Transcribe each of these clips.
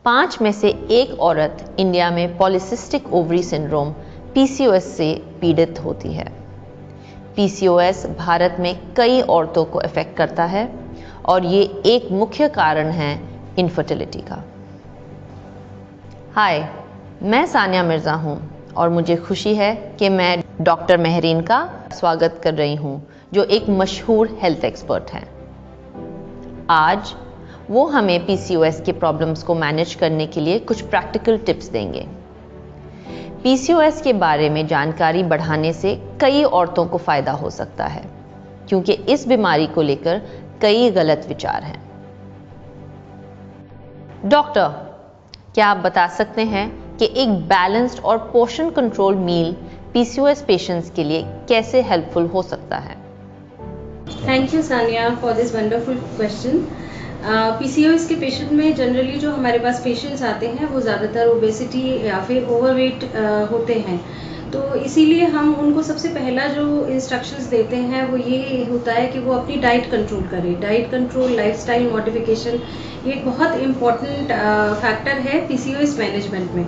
5 में से एक औरत इंडिया में पॉलीसिस्टिक ओवरी सिंड्रोम PCOS से पीड़ित होती है। PCOS भारत में कई औरतों को अफेक्ट करता है और ये एक मुख्य कारण है इनफर्टिलिटी का। हाय, मैं सानिया मिर्ज़ा हूँ और मुझे खुशी है कि मैं डॉक्टर महरीन का स्वागत कर रही हूँ, जो एक मशहूर हेल्थ एक्सपर्ट हैं। आज वो हमें PCOS के प्रॉब्लम्स को मैनेज करने के लिए कुछ प्रैक्टिकल टिप्स देंगे। PCOS के बारे में जानकारी बढ़ाने से कई औरतों को फ़ायदा हो सकता है, क्योंकि इस बीमारी को लेकर कई गलत विचार हैं। डॉक्टर, क्या आप बता सकते हैं कि एक बैलेंस्ड और पोर्शन कंट्रोल मील PCOS पेशेंट्स के लिए कैसे हेल्पफुल हो सकता है? Thank you Sania for this wonderful question. PCOS के पेशेंट में जनरली जो हमारे पास पेशेंट्स आते हैं वो ज़्यादातर ओबेसिटी या फिर ओवरवेट होते हैं, तो इसीलिए हम उनको सबसे पहला जो इंस्ट्रक्शंस देते हैं वो ये होता है कि वो अपनी डाइट कंट्रोल करें। डाइट कंट्रोल, लाइफस्टाइल मॉडिफिकेशन, ये एक बहुत इम्पॉर्टेंट फैक्टर है PCOS मैनेजमेंट में।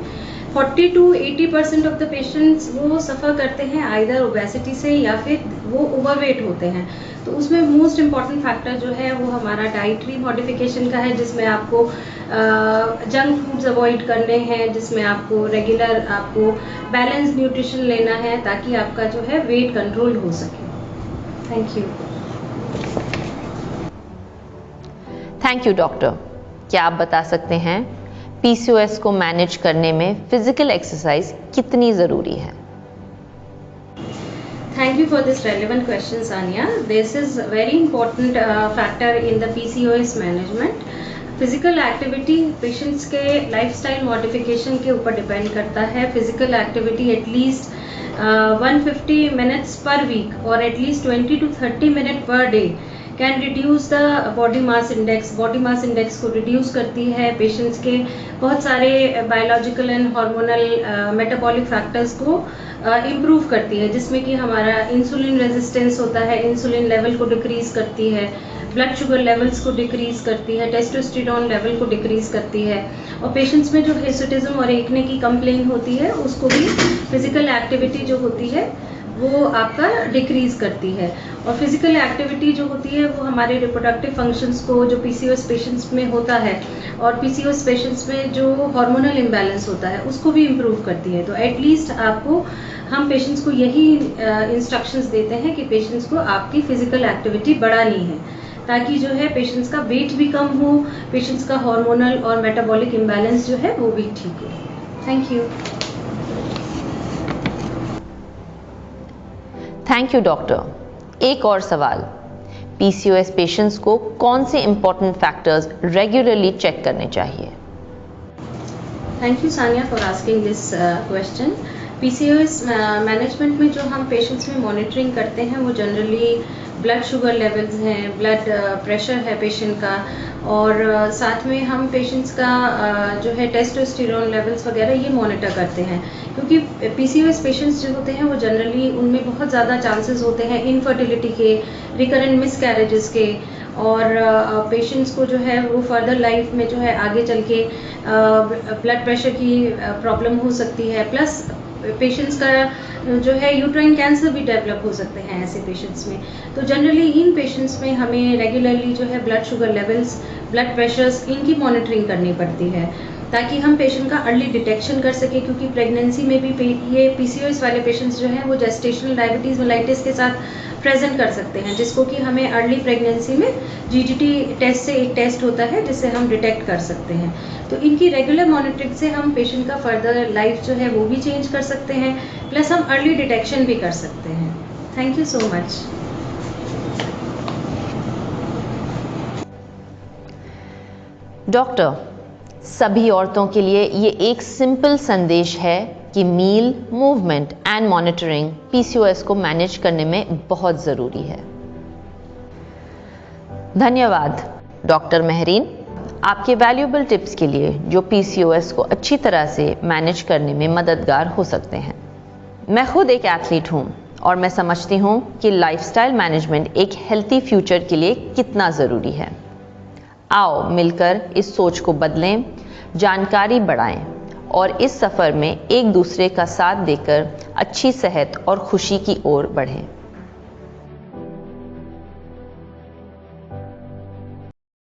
40 to 80% ऑफ द पेशेंट्स वो सफ़र करते हैं आइदर ओबेसिटी से या फिर वो ओवरवेट होते हैं। तो उसमें मोस्ट इम्पॉर्टेंट फैक्टर जो है वो हमारा डाइटरी मॉडिफिकेशन का है, जिसमें आपको जंक फूड्स अवॉइड करने हैं, जिसमें आपको रेगुलर आपको बैलेंस न्यूट्रिशन लेना है ताकि आपका जो है वेट कंट्रोल हो सके। Thank you. Thank you doctor. क्या आप बता सकते हैं PCOS को मैनेज करने में फिजिकल एक्सरसाइज कितनी ज़रूरी है? Thank you for this relevant question, Sania. This is a very important factor in the PCOS management. Physical activity patients के लाइफस्टाइल मॉडिफिकेशन के ऊपर डिपेंड करता है। Physical activity at least 150 minutes per week और at least 20 to 30 minute per day can reduce the body mass index. Body mass index को reduce करती है, patients के बहुत सारे biological and hormonal metabolic factors को इम्प्रूव करती है, जिसमें कि हमारा इंसुलिन रेजिस्टेंस होता है, इंसुलिन लेवल को डिक्रीज करती है, ब्लड शुगर लेवल्स को डिक्रीज करती है, टेस्टोस्टेरोन लेवल को डिक्रीज करती है, और पेशेंट्स में जो हिर्सुटिज्म और एकने की कंप्लेन होती है उसको भी फिजिकल एक्टिविटी जो होती है वो आपका डिक्रीज करती है। और फिजिकल एक्टिविटी जो होती है वो हमारे रिप्रोडक्टिव फंक्शंस को, जो PCOS पेशेंट्स में होता है और PCOS पेशेंट्स में जो हार्मोनल इम्बैलेंस होता है उसको भी इम्प्रूव करती है। तो एटलीस्ट आपको, हम पेशेंट्स को यही इंस्ट्रक्शंस देते हैं कि पेशेंट्स को आपकी फिजिकल एक्टिविटी बढ़ानी है ताकि जो है पेशेंट्स का वेट भी कम हो, पेशेंट्स का हार्मोनल और मेटाबॉलिक इम्बैलेंस जो है वो भी ठीक हो। Thank you. Thank you doctor. एक और सवाल, PCOS पेशेंट्स को कौन से इंपॉर्टेंट फैक्टर्स रेगुलरली चेक करने चाहिए? Thank you Sania for asking this question. PCOS management में जो हम पेशेंट्स में मॉनिटरिंग करते हैं वो जनरली ब्लड शुगर लेवल्स हैं, ब्लड प्रेशर है पेशेंट का, और साथ में हम पेशेंट्स का जो है टेस्टोस्टेरोन लेवल्स वगैरह ये मॉनिटर करते हैं, क्योंकि PCOS पेशेंट्स जो होते हैं वो जनरली उनमें बहुत ज़्यादा चांसेस होते हैं इनफर्टिलिटी के, रिकरेंट मिसकैरेजेस के, और पेशेंट्स को जो है वो फर्दर लाइफ में जो है आगे चल के ब्लड प्रेशर की प्रॉब्लम हो सकती है, प्लस पेशेंट्स का जो है यूट्राइन कैंसर भी डेवलप हो सकते हैं ऐसे पेशेंट्स में। तो जनरली इन पेशेंट्स में हमें रेगुलरली जो है blood sugar levels, blood pressures, इनकी मॉनिटरिंग करनी पड़ती है ताकि हम पेशेंट का अर्ली डिटेक्शन कर सके, क्योंकि प्रेगनेंसी में भी ये PCOS वाले पेशेंट्स जो हैं वो जेस्टेशनल डायबिटीज़ मेलाइटिस के साथ प्रेजेंट कर सकते हैं, जिसको कि हमें अर्ली प्रेगनेंसी में GTT टेस्ट से एक टेस्ट होता है जिससे हम डिटेक्ट कर सकते हैं। तो इनकी रेगुलर मॉनिटरिंग से हम पेशेंट का फर्दर लाइफ जो है वो भी चेंज कर सकते हैं, प्लस हम अर्ली डिटेक्शन भी कर सकते हैं। Thank you so much. Doctor, सभी औरतों के लिए ये एक सिंपल संदेश है कि मील, मूवमेंट एंड मॉनिटरिंग PCOS को मैनेज करने में बहुत ज़रूरी है। धन्यवाद डॉक्टर महरीन, आपके वैल्यूएबल टिप्स के लिए जो PCOS को अच्छी तरह से मैनेज करने में मददगार हो सकते हैं। मैं खुद एक एथलीट हूँ और मैं समझती हूँ कि लाइफस्टाइल मैनेजमेंट एक हेल्थी फ्यूचर के लिए कितना ज़रूरी है। आओ मिलकर इस सोच को बदलें, जानकारी बढ़ाएं और इस सफ़र में एक दूसरे का साथ देकर अच्छी सेहत और खुशी की ओर बढ़ें।